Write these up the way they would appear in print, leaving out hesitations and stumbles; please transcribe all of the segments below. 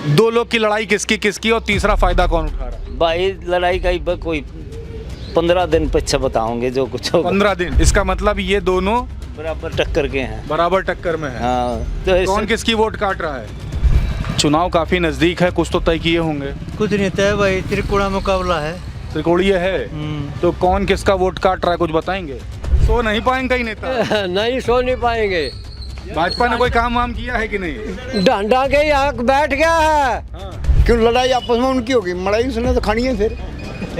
दो लोग की लड़ाई किसकी किसकी और तीसरा फायदा कौन उठा रहा है? भाई लड़ाई का ही कोई 15 दिन पीछे बताओगे जो कुछ होगा। 15 दिन, इसका मतलब ये दोनों बराबर टक्कर के हैं। बराबर टक्कर में है। हाँ तो कौन किसकी वोट काट रहा है? चुनाव काफी नजदीक है, कुछ तो तय किए होंगे। कुछ नहीं तय भाई, त्रिकोणा मुकाबला है। त्रिकोणीय है, तो कौन किसका वोट काट रहा है कुछ बताएंगे? सो नहीं पाएंगे ही नेता। नहीं सो नहीं पाएंगे। भाजपा ने कोई काम वाम किया है कि नहीं? डांडा के यहाँ बैठ गया है। क्यों लड़ाई आपस में उनकी होगी? मलाई उसने तो खानी है फिर।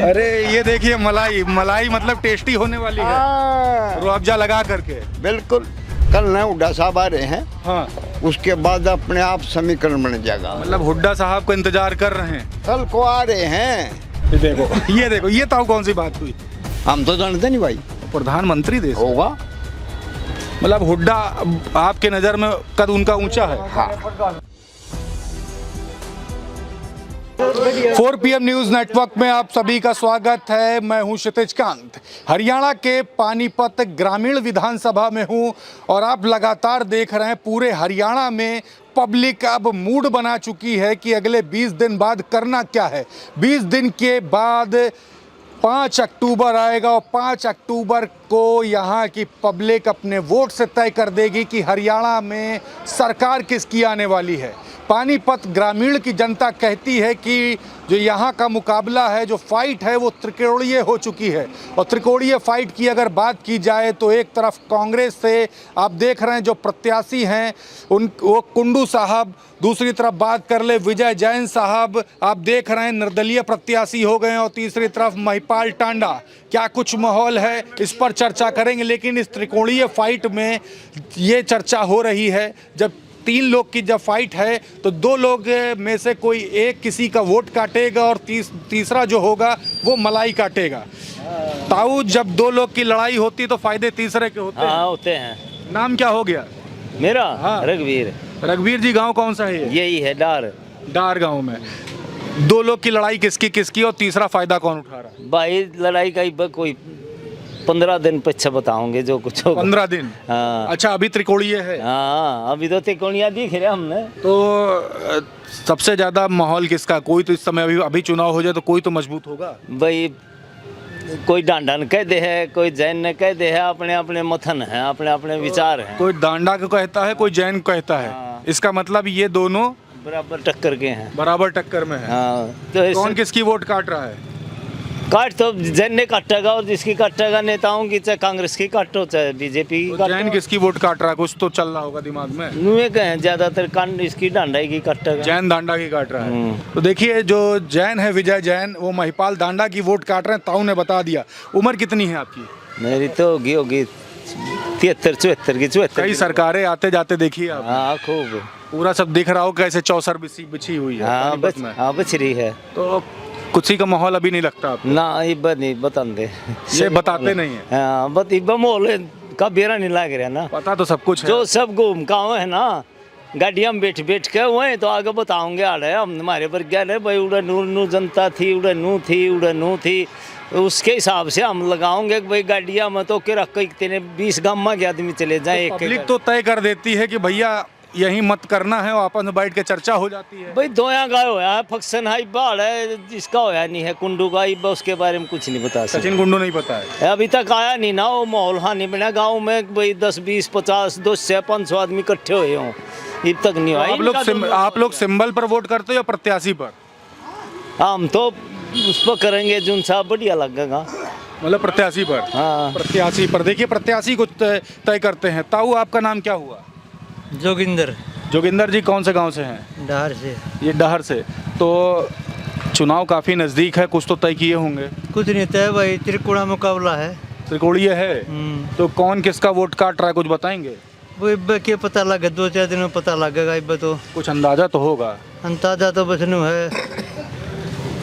अरे ये देखिए, मलाई मलाई मतलब टेस्टी होने वाली है, रुअफ़ज़ा लगा करके। बिल्कुल। कल ना हुड्डा साहब आ रहे हैं। हाँ, उसके बाद अपने आप समीकरण बन जाएगा। मतलब हुड्डा साहब को इंतजार कर रहे हैं। कल को आ रहे हैं। ये देखो ये तो कौन सी बात हुई? हम तो जानते नहीं भाई। प्रधानमंत्री देश होगा। मतलब हुड्डा आपके नजर में कद उनका ऊंचा है। हाँ। 4 PM न्यूज नेटवर्क में आप सभी का स्वागत है। मैं हूं क्षितिज कांत, हरियाणा के पानीपत ग्रामीण विधानसभा में हूं और आप लगातार देख रहे हैं पूरे हरियाणा में पब्लिक अब मूड बना चुकी है कि अगले 20 दिन बाद करना क्या है। 20 दिन के बाद 5 अक्टूबर आएगा और 5 अक्टूबर को यहाँ की पब्लिक अपने वोट से तय कर देगी कि हरियाणा में सरकार किसकी आने वाली है। पानीपत ग्रामीण की जनता कहती है कि जो यहाँ का मुकाबला है, जो फाइट है, वो त्रिकोणीय हो चुकी है। और त्रिकोणीय फाइट की अगर बात की जाए तो एक तरफ कांग्रेस से आप देख रहे हैं जो प्रत्याशी हैं वो कुंडू साहब, दूसरी तरफ बात कर ले विजय जैन साहब, आप देख रहे हैं निर्दलीय प्रत्याशी हो गए, और तीसरी तरफ महिपाल टांडा। क्या कुछ माहौल है, इस पर चर्चा करेंगे। लेकिन इस त्रिकोणीय फाइट में ये चर्चा हो रही है, जब 3 लोग की जब फाइट है तो 2 लोग में से कोई एक किसी का वोट काटेगा और तीसरा जो होगा वो मलाई काटेगा। ताऊ, जब 2 लोग की लड़ाई होती तो फायदे तीसरे के होते हैं। हाँ होते हैं। नाम क्या हो गया मेरा? हाँ। रघुवीर। रघुवीर जी, गांव कौन सा है? यही है डार। डार गांव में 2 लोग की लड़ाई किसकी किसकी और तीसरा फायदा कौन उठा रहा है? भाई लड़ाई का ही कोई 15 दिन पीछे बताओगे जो कुछ होगा। 15 दिन? हाँ। अच्छा, अभी त्रिकोणीय है। हाँ अभी तो त्रिकोणिया दिख रहे हमने। तो सबसे ज्यादा माहौल किसका? कोई तो इस समय अभी चुनाव हो जाए तो कोई तो मजबूत होगा भाई। कोई डांडन कह दे है, कोई जैन ने कह दे है, अपने अपने मथन है, अपने अपने विचार हैं। कोई डांडा को कहता है, कोई जैन को कहता है। हाँ। इसका मतलब ये दोनों बराबर टक्कर के हैं। बराबर टक्कर में है। हाँ तो कौन किसकी वोट काट रहा है? काट तो जैन ने काटेगा, और जिसकी काटेगा नेताओं की, चाहे कांग्रेस की काटो चाहे बीजेपी की तो जैन काटो। किसकी वोट काट रहा है? कुछ तो चल रहा होगा दिमाग में। नुए कहें ज्यादातर कांड इसकी डांडाई की काटेगा। जैन डांडा की काट रहा है। तो देखिए, जो जैन है विजय जैन, वो महिपाल डांडा की वोट काट रहे हैं। ताऊ ने बता दिया। उम्र कितनी है आपकी? मेरी तो होगी 73-74 की। 74 कई सरकारें आते जाते देखिए आप। हाँ खूब। पूरा सब दिख रहा हो कैसे चौसर बिछी हुई है हाँ पानीपत में। हाँ बच रही है। तो कुछ ही का माहौल अभी नहीं लगता आपको? ना इब्बा नहीं बताते। ये बताते नहीं है। हाँ बस इब्बा माहौल का बेरा नहीं लग रहा ना। पता तो सब कुछ है। जो सब घूम गाँव है ना, गाड़ियाँ में बैठ बैठ के हुए तो आगे बताऊंगे आ रहे हम हमारे पर क्या है भाई। उड़ा नू जनता थी, उड़ा नू थी, उसके हिसाब से हम लगाओगे कि भाई गाड़ियाँ में तो के रख के 20 गाँव के आदमी चले जाए। पब्लिक तो तय कर देती है कि भैया यही मत करना है, और आपस में बैठ के चर्चा हो जाती है। भाई दोया गाय होया है, फक्सन है, बाढ़ है, जिसका होया नहीं है कुंडू का इब्बा, उसके बारे में कुछ नहीं बता सकते। सचिन कुंडू नहीं पता है अभी तक आया नहीं ना, वो माहौल हाँ नहीं बना गाँव में भाई 10 20 50 200 500 आदमी इकट्ठे हुए हों, अब तक नहीं हुआ। आप लोग सिंबल पर वोट करते हो या प्रत्याशी पर? हम तो उस पर करेंगे जुन साहब बढ़िया लगेगा। मतलब प्रत्याशी पर? हाँ प्रत्याशी पर। देखिए, प्रत्याशी को तय करते हैं। ताऊ, आपका नाम क्या हुआ? जोगिंदर। जोगिंदर जी, कौन से गांव से हैं? डहार से। ये डहर से। तो चुनाव काफी नजदीक है, कुछ तो तय किए होंगे। कुछ नहीं तय भाई, त्रिकोणा मुकाबला है। त्रिकोणीय है, तो कौन किसका वोट काट रहा है कुछ बताएंगे? वो इब्बा के पता लगे, 2-4 दिन में पता लगेगा। इब्बा तो कुछ अंदाजा तो होगा। अंदाजा तो बस नु है।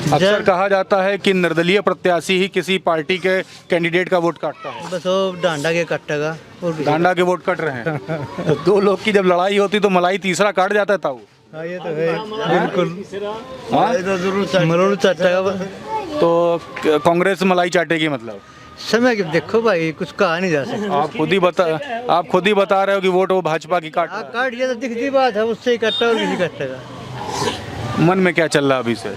अक्सर कहा जाता है कि निर्दलीय प्रत्याशी ही किसी पार्टी के कैंडिडेट का वोट काटता है। बस वो डांडा के काटेगा और किसी डांडा के वोट कट रहे हैं। तो 2 लोग की जब लड़ाई होती तो मलाई तीसरा काट जाता है। ताऊ, हाँ ये तो है बिल्कुल। हाँ? ये तो जरूर चाटेगा बस। तो कांग्रेस मलाई चाटेगी मतलब? समय की देखो भाई, कुछ कहा नहीं जा सकता। आप खुद ही बता रहे हो कि वोट वो भाजपा की काट रहा है। काट ये तो दिखती बात है, उससे ही कटता और किसी कटेगा। मन में क्या चल रहा है अभी से?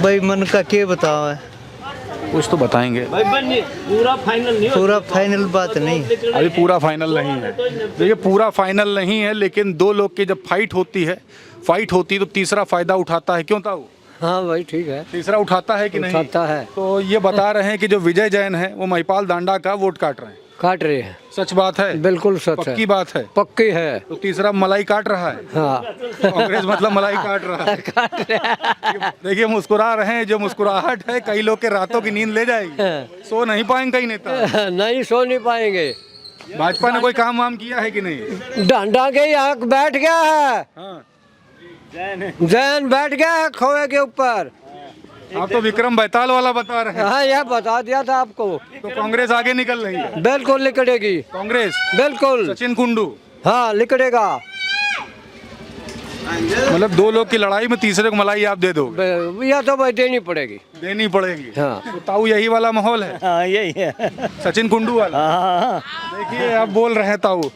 भाई मन का क्या बताओ है, कुछ तो बताएंगे। भाई बन्नी पूरा फाइनल नहीं पूरा फाइनल बात नहीं। अभी पूरा फाइनल नहीं है। देखिए पूरा फाइनल नहीं है, लेकिन दो लोग की जब फाइट होती है तो तीसरा फायदा उठाता है। क्यों ताऊ? हाँ भाई ठीक है, तीसरा उठाता है कि नहीं? उठाता है। तो ये बता रहे हैं कि जो विजय जैन है वो महिपाल दांडा का वोट काट रहे हैं। काट रहे हैं, सच बात है? बिल्कुल सच पक्की है, बात है? पक्की है। तो तीसरा मलाई काट रहा है। हाँ कांग्रेस मतलब मलाई काट रहा है। देखिए मुस्कुरा रहे हैं, जो मुस्कुराहट है कई लोग के रातों की नींद ले जाएगी। सो नहीं पाएंगे कई नेता। नहीं सो नहीं पाएंगे। भाजपा ने कोई काम वाम किया है कि नहीं? डंडा के यहाँ बैठ गया है, हाँ। जैन बैठ गया है खोए के ऊपर। आप तो विक्रम बैताल वाला बता रहे हैं। हाँ यह बता दिया था आपको। तो कांग्रेस आगे निकल रही है। बिल्कुल लिकड़ेगी, कांग्रेस बिल्कुल। सचिन कुंडू हाँ लिकड़ेगा। मतलब दो लोग की लड़ाई में तीसरे को मलाई आप दे दोगे? यह तो भाई देनी पड़ेगी। देनी पड़ेगी। हाँ। तो ताऊ यही वाला माहौल है, हाँ यही है। सचिन कुंडू वाला। हाँ देखिए आप बोल रहे हैं ताऊ।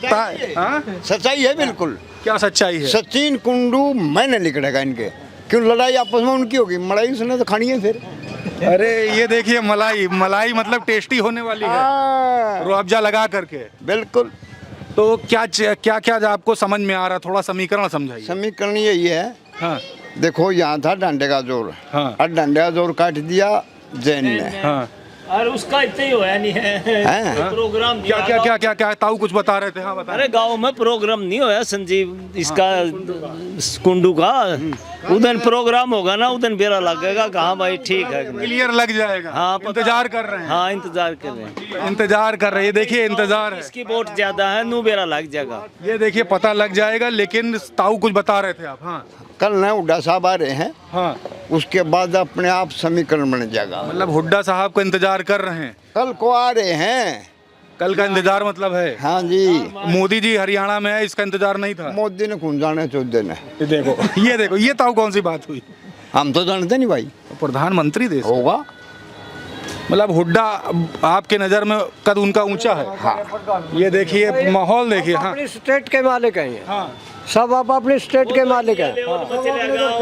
हाँ? सच्चाई है बिल्कुल। क्या सच्चाई है? सचिन कुंडू मैंने निकलेगा इनके, क्यों लड़ाई आपस में उनकी होगी, मलाई उसने तो खानी है फिर। अरे ये देखिए मलाई मतलब टेस्टी होने वाली है, रुअफ़ज़ा लगा करके। बिल्कुल। तो क्या आपको समझ में आ रहा, थोड़ा समीकरण समझाइए। समीकरण यही है। हाँ देखो यहाँ था डंडे का जोर, हाँ। और डंडे का जोर काट दिया जैन ने। हाँ। और उसका इतना ही होया नहीं है। हैं? प्रोग्राम दिया क्या ताऊ कुछ बता रहे थे? हाँ बता। अरे गांव में प्रोग्राम नहीं होया संजीव इसका कुंडू का। उधर प्रोग्राम होगा ना, उधर बेरा लगेगा। कहाँ भाई ठीक है कि नहीं? क्लियर लग जाएगा। हाँ इंतजार कर रहे हैं। हाँ इंतजार कर रहे हैं। इंतजार कर रहे हैं। देखिए इंतजार है। इसकी वोट ज्यादा है, नू बेरा लग जाएगा। ये देखिए पता लग जाएगा। लेकिन ताऊ कुछ बता रहे थे आप? हाँ कल ना हुड्डा साहब आ रहे हैं, हाँ। उसके बाद अपने आप समीकरण बन जाएगा। मतलब हुड्डा साहब का इंतजार कर रहे हैं? कल को आ रहे हैं। कल का इंतजार मतलब है? हाँ जी। मोदी जी हरियाणा में है, इसका इंतजार नहीं था? मोदी ने खून जाने चौधरी ने। ये देखो ये ताऊ कौन सी बात हुई? हम तो जानते नहीं भाई। प्रधानमंत्री देश होगा। मतलब हुड्डा आपके नजर में कद उनका ऊंचा है? हाँ। ये देखिए माहौल देखिए। हाँ अपनी स्टेट के मालिक हैं ये। हाँ। सब आप अपनी स्टेट के मालिक हैं।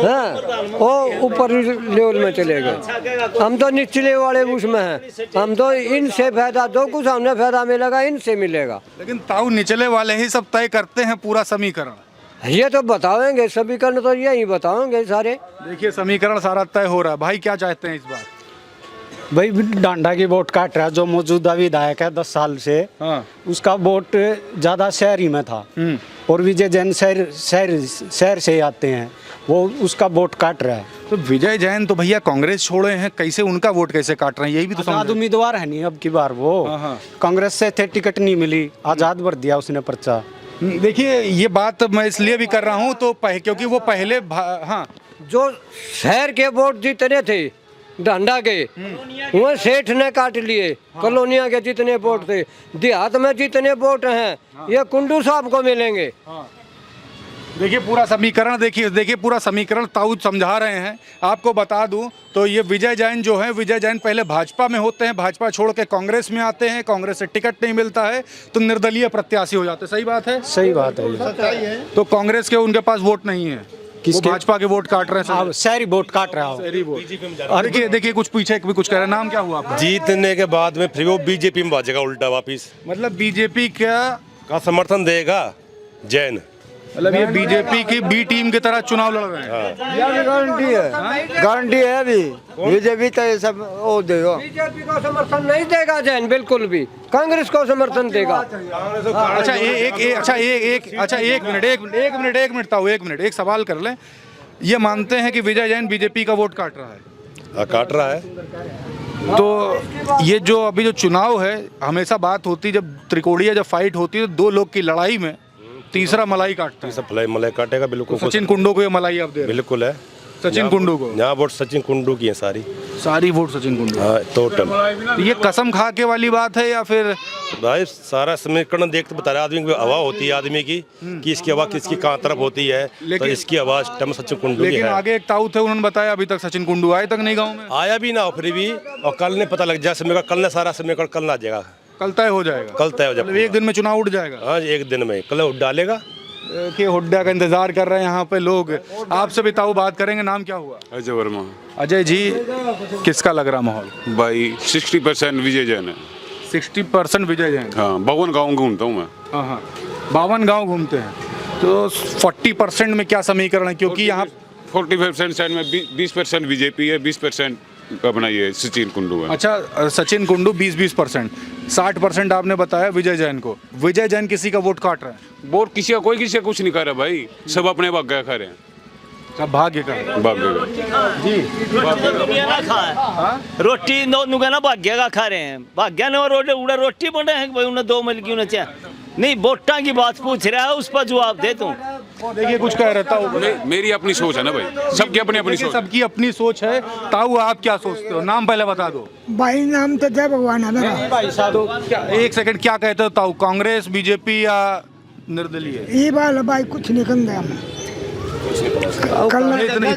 हाँ वो ऊपर लेवल में चले गए। हम तो निचले वाले उसमें हैं। हम तो इनसे फायदा, जो कुछ हमने फायदा मिलेगा इनसे मिलेगा। लेकिन ताऊ निचले वाले ही सब तय करते हैं पूरा समीकरण। ये तो बताएंगे समीकरण, तो यही बताएंगे सारे। देखिए समीकरण सारा तय हो रहा है। भाई क्या चाहते हैं इस बार? भाई डांडा की वोट काट रहा है जो मौजूदा विधायक है 10 साल से। हाँ। उसका वोट ज़्यादा शहरी में था और विजय जैन शहर से आते हैं, वो उसका वोट काट रहा है। तो विजय जैन तो भैया कांग्रेस छोड़े हैं, कैसे उनका वोट कैसे काट रहे हैं? यही भी तो आजाद समझ। उम्मीदवार है नहीं अब की बार वो। हाँ। कांग्रेस से थे, टिकट नहीं मिली, आजाद भर दिया उसने पर्चा। देखिए ये बात मैं इसलिए भी कर रहा हूँ तो क्योंकि वो पहले हाँ जो शहर के वोट जितने थे डंडा के, वो सेठ ने काट लिए। कॉलोनिया के जितने वोट थे, देहात में जितने वोट हैं, ये कुंडू साहब को मिलेंगे। देखिए पूरा समीकरण ताऊ समझा रहे हैं। आपको बता दूं तो ये विजय जैन जो है, विजय जैन पहले भाजपा में होते हैं, भाजपा छोड़ के कांग्रेस में आते हैं, कांग्रेस से टिकट नहीं मिलता है तो निर्दलीय प्रत्याशी हो जाते हैं। सही बात है? सही बात है ये। तो कांग्रेस के उनके पास वोट नहीं है, वो भाजपा के वोट काट रहे हैं। अब शहरी वोट काट रहा हो। और देखिए कुछ पीछे भी कुछ कह रहे हैं। नाम क्या हुआ आपका? जीतने के बाद में फिर वो बीजेपी में भाजेगा उल्टा वापिस। मतलब बीजेपी का समर्थन देगा जैन। मतलब ये बीजेपी की बी टीम की तरह चुनाव लड़ रहे हैं। गारंटी है, गारंटी है अभी। बीजेपी तो ये सब वो देगा। बीजेपी को समर्थन नहीं देगा जैन, बिल्कुल भी। कांग्रेस को समर्थन देगा। एक मिनट ताऊ, एक मिनट, एक सवाल कर लें। ये मानते हैं कि विजय जैन बीजेपी का वोट काट रहा है? काट रहा है। तो ये जो अभी जो चुनाव है, हमेशा बात होती जब त्रिकोणीय जब फाइट होती है तो दो लोग की लड़ाई में तीसरा मलाई काटता है। सब मलाई काटेगा बिल्कुल। सचिन कुंडू को ये मलाई आप दे रहे हैं? बिल्कुल है। सचिन कुंडू को? यहाँ वोट सचिन कुंडू की है सारी वोट सचिन कुंडू। हाँ टोटल। ये कसम खा के वाली बात है या फिर? भाई सारा समीकरण देख तो बता रहा आदमी की हवा होती है आदमी की कि इसकी हवा किसकी कहाँ तरफ होती है। तो इसकी आवाज टम सचिन कुंडू की लेकिन है। आगे एक ताऊ थे, उन्होंने बताया अभी तक सचिन कुंडू आए तक नहीं गाँव में। आया भी ना हो फिर भी, और कल ने पता लग जाए समीकरण। कल ने सारा समीकरण कल ना जाएगा। कल तय हो जाएगा? कल तय हो जाएगा। एक दिन में चुनाव उठ जाएगा? हाँ एक दिन में कल डालेगा। देखिए हुड्डा का इंतजार कर रहे हैं यहाँ पे लोग। आपसे भी ताऊ बात करेंगे। नाम क्या हुआ? अजय वर्मा। अजय जी, किसका लग रहा माहौल? भाई 60% विजय जैन है। 60% विजय जैन। हाँ, 52 गाँव घूमता हूँ मैं। हाँ, 52 गांव घूमते हैं, तो 40% में क्या समीकरण है? क्योंकि यहाँ 45% साइड में 20% बीजेपी है, 20% अपना ये सचिन कुंडू है। अच्छा, सचिन कुंडू 20% 60% आपने बताया विजय जैन को। विजय जैन किसी का वोट काट रहे हैं? वोट किसी का कोई किसी का कुछ नहीं कर रहा भाई, सब अपने भाग्य खा रहे हैं। सब भाग्य का भाग्य का जी। रोटी दोनों का ना भाग्य का खा रहे हैं। भाग्य ने और रोटी बन रहे हैं भाई, उन्हें 2 मिल क्यों ना नहीं। वोटा की बात पूछ रहा है, उस पर जवाब दे तू। देखिए कुछ कह रहता हूँ। मेरी अपनी सोच है ना भाई, सबकी अपनी अपनी सोच। सबकी अपनी सोच है। ताऊ आप क्या सोचते हो? नाम पहले बता दो। भाई नाम तो जय भगवान है मेरा। तो क्या एक सेकंड, क्या कहते हो ताऊ? कांग्रेस, बीजेपी या निर्दलीय? ये बाल भाई कुछ नहीं कर हम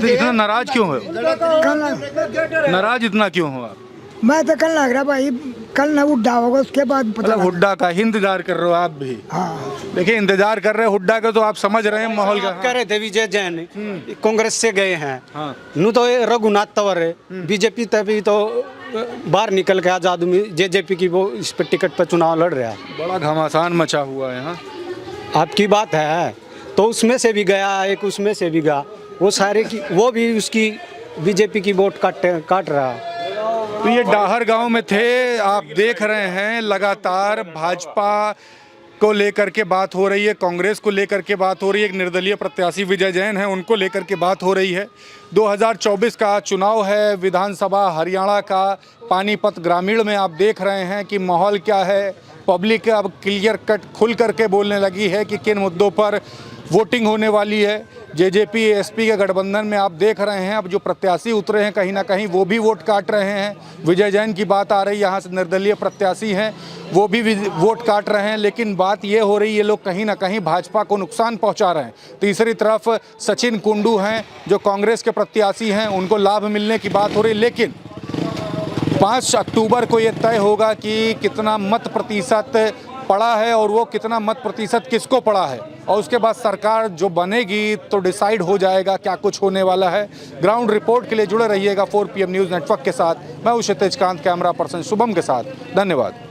इतना नाराज क्यों हो? कल नाराज इतना क्यों हो आप? मैं तो कल लग रहा भाई, कल ना उड्डा होगा उसके बाद पता मतलब हुड्डा का ही इंतजार कर रहे हो आप भी? हाँ देखिए इंतजार कर रहे हैं हुड्डा का, तो आप समझ रहे हैं माहौल का। कह रहे थे विजय जैन कांग्रेस से गए हैं। हाँ। नू तो ये रघुनाथ तंवर है, बीजेपी तभी तो बाहर निकल के आजाद जेजेपी की वो इस पर टिकट पर चुनाव लड़ रहा है। बड़ा घमासान मचा हुआ है। हाँ, आपकी बात है, तो उसमें से भी गया एक, उसमें से भी गया, वो सारे की वो भी उसकी बीजेपी की वोट काट रहा है। तो ये डाहर गांव में थे, आप देख रहे हैं लगातार भाजपा को लेकर के बात हो रही है, कांग्रेस को लेकर के बात हो रही है। एक निर्दलीय प्रत्याशी विजय जैन है, उनको लेकर के बात हो रही है। 2024 का चुनाव है, विधानसभा हरियाणा का। पानीपत ग्रामीण में आप देख रहे हैं कि माहौल क्या है। पब्लिक अब क्लियर कट खुल करके बोलने लगी है कि किन मुद्दों पर वोटिंग होने वाली है। जेजेपी एसपी के गठबंधन में आप देख रहे हैं, अब जो प्रत्याशी उतरे हैं कहीं ना कहीं वो भी वोट काट रहे हैं। विजय जैन की बात आ रही है, यहाँ से निर्दलीय प्रत्याशी हैं वो भी वोट काट रहे हैं। लेकिन बात ये हो रही है, लोग कहीं ना कहीं भाजपा को नुकसान पहुँचा रहे हैं। तीसरी तरफ सचिन कुंडू हैं जो कांग्रेस के प्रत्याशी हैं, उनको लाभ मिलने की बात हो रही है। लेकिन 5 अक्टूबर को ये तय होगा कि कितना मत प्रतिशत पड़ा है और वो कितना मत प्रतिशत किसको पड़ा है, और उसके बाद सरकार जो बनेगी तो डिसाइड हो जाएगा क्या कुछ होने वाला है। ग्राउंड रिपोर्ट के लिए जुड़े रहिएगा 4 PM न्यूज़ नेटवर्क के साथ। मैं हूं क्षितिज कांत, कैमरा पर्सन शुभम के साथ। धन्यवाद।